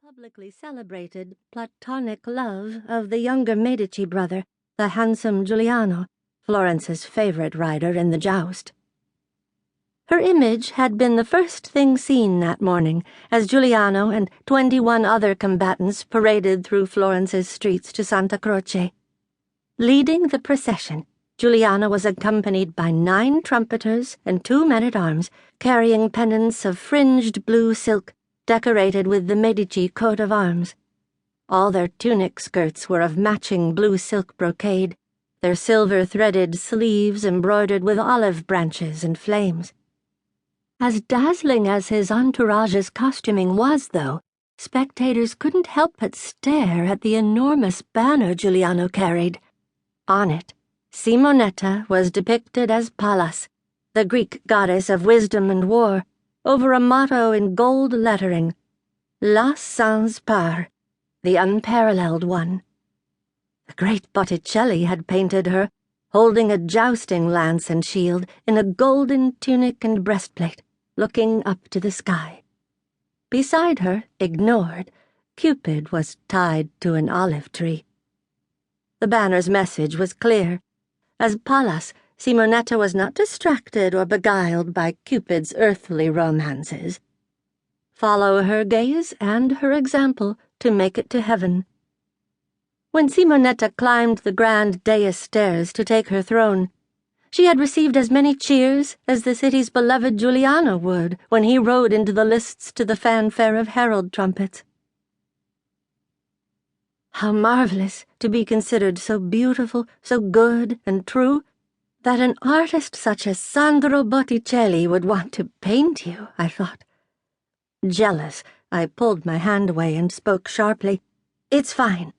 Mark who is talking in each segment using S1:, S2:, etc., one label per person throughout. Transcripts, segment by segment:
S1: publicly celebrated Platonic love of the younger Medici brother, the handsome Giuliano, Florence's favorite rider in the joust. Her image had been the first thing seen that morning as Giuliano and 21 other combatants paraded through Florence's streets to Santa Croce. Leading the procession, Giuliano was accompanied by 9 trumpeters and 2 men-at-arms carrying pennants of fringed blue silk decorated with the Medici coat of arms. All their tunic skirts were of matching blue silk brocade, their silver-threaded sleeves embroidered with olive branches and flames. As dazzling as his entourage's costuming was, though, spectators couldn't help but stare at the enormous banner Giuliano carried. On it, Simonetta was depicted as Pallas, the Greek goddess of wisdom and war, over a motto in gold lettering, La Sans Par, the unparalleled one. The great Botticelli had painted her, holding a jousting lance and shield in a golden tunic and breastplate, looking up to the sky. Beside her, ignored, Cupid was tied to an olive tree. The banner's message was clear. As Pallas, Simonetta was not distracted or beguiled by Cupid's earthly romances. Follow her gaze and her example to make it to heaven. When Simonetta climbed the grand dais stairs to take her throne, she had received as many cheers as the city's beloved Giuliano would when he rode into the lists to the fanfare of herald trumpets. How marvelous to be considered so beautiful, so good and true, that an artist such as Sandro Botticelli would want to paint you, I thought. Jealous, I pulled my hand away and spoke sharply. It's fine.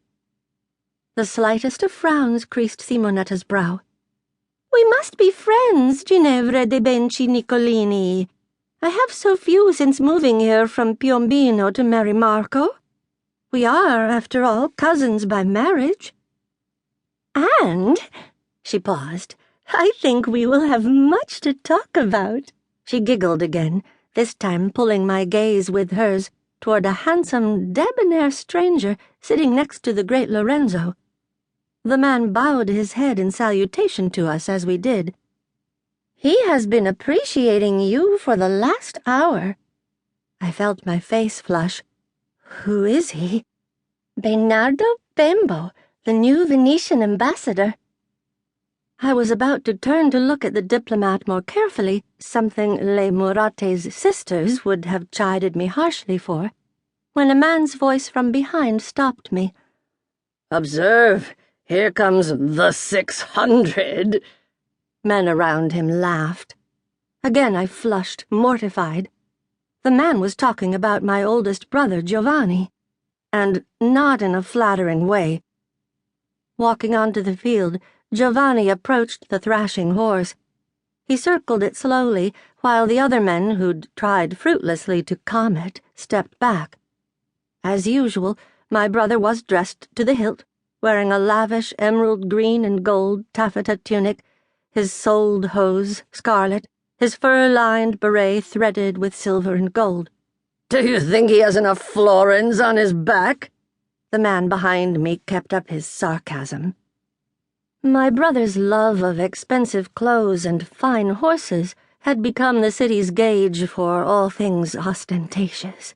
S1: The slightest of frowns creased Simonetta's brow. We must be friends, Ginevra de Benci Nicolini. I have so few since moving here from Piombino to marry Marco. We are, after all, cousins by marriage. And, she paused, I think we will have much to talk about. She giggled again, this time pulling my gaze with hers toward a handsome, debonair stranger sitting next to the great Lorenzo. The man bowed his head in salutation to us as we did. He has been appreciating you for the last hour. I felt my face flush. Who is he? Bernardo Bembo, the new Venetian ambassador. I was about to turn to look at the diplomat more carefully, something Le Murate's sisters would have chided me harshly for, when a man's voice from behind stopped me.
S2: Observe, here comes the 600.
S1: Men around him laughed. Again I flushed, mortified. The man was talking about my oldest brother, Giovanni, and not in a flattering way. Walking onto the field, Giovanni approached the thrashing horse. He circled it slowly, while the other men who'd tried fruitlessly to calm it stepped back. As usual, my brother was dressed to the hilt, wearing a lavish emerald green and gold taffeta tunic, his soled hose scarlet, his fur-lined beret threaded with silver and gold.
S2: Do you think he has enough florins on his back?
S1: The man behind me kept up his sarcasm. My brother's love of expensive clothes and fine horses had become the city's gauge for all things ostentatious.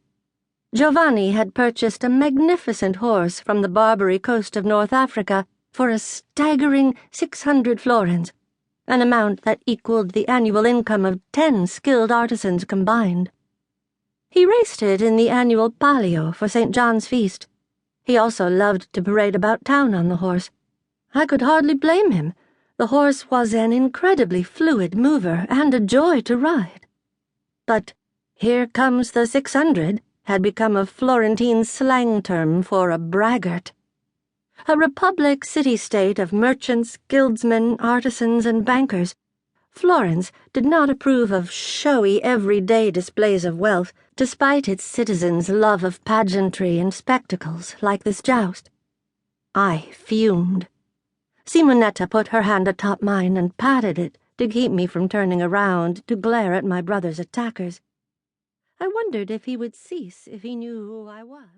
S1: Giovanni had purchased a magnificent horse from the Barbary coast of North Africa for a staggering 600 florins, an amount that equaled the annual income of 10 skilled artisans combined. He raced it in the annual Palio for St. John's feast. He also loved to parade about town on the horse. I could hardly blame him. The horse was an incredibly fluid mover and a joy to ride. But here comes the 600 had become a Florentine slang term for a braggart. A republic city-state of merchants, guildsmen, artisans, and bankers, Florence did not approve of showy, everyday displays of wealth, despite its citizens' love of pageantry and spectacles like this joust. I fumed. Simonetta put her hand atop mine and patted it to keep me from turning around to glare at my brother's attackers. I wondered if he would cease if he knew who I was.